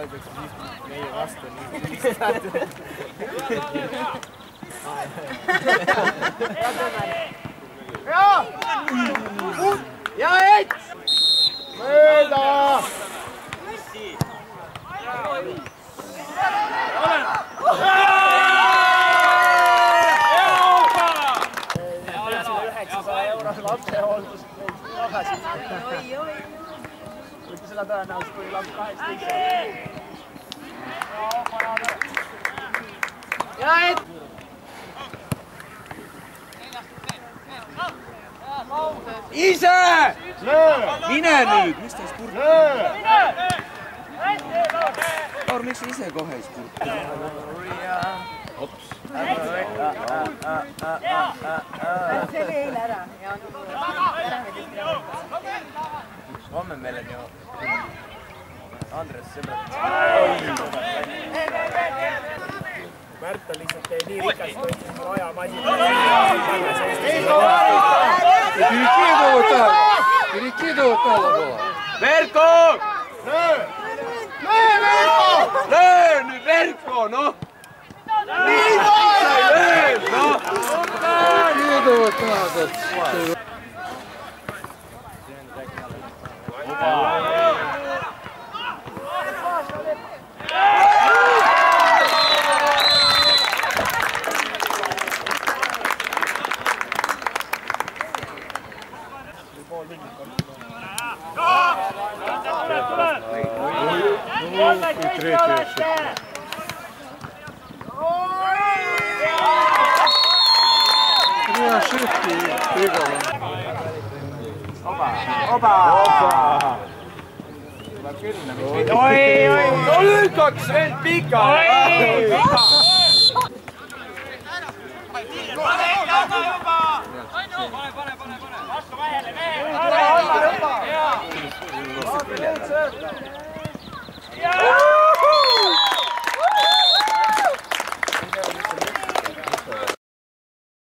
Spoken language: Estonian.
öeldakse siis, kui meie vastu on nii lihtsalt. Ja Ets! Mööda! lapsehooldus tagasi. Võite seda tõenäoliselt, kui laps 18. Ja et! Ise! Mine nüüd! Mis ta spurt? Laur, miks sa ise kohe ei spurt? Ops. See oli eile ära. Homme meil on ju Andres sõbrad. Märt on lihtsalt nii rikas, kui Roja masin. Перекидывают надо было. Verko! Löö! Verko! Löö nüüd Verko, noh! Nii löö, noh! Перекидывают надо. Три ошибки и 3 гола. Oba! Oi! No lükkaks veel pikale! Pane!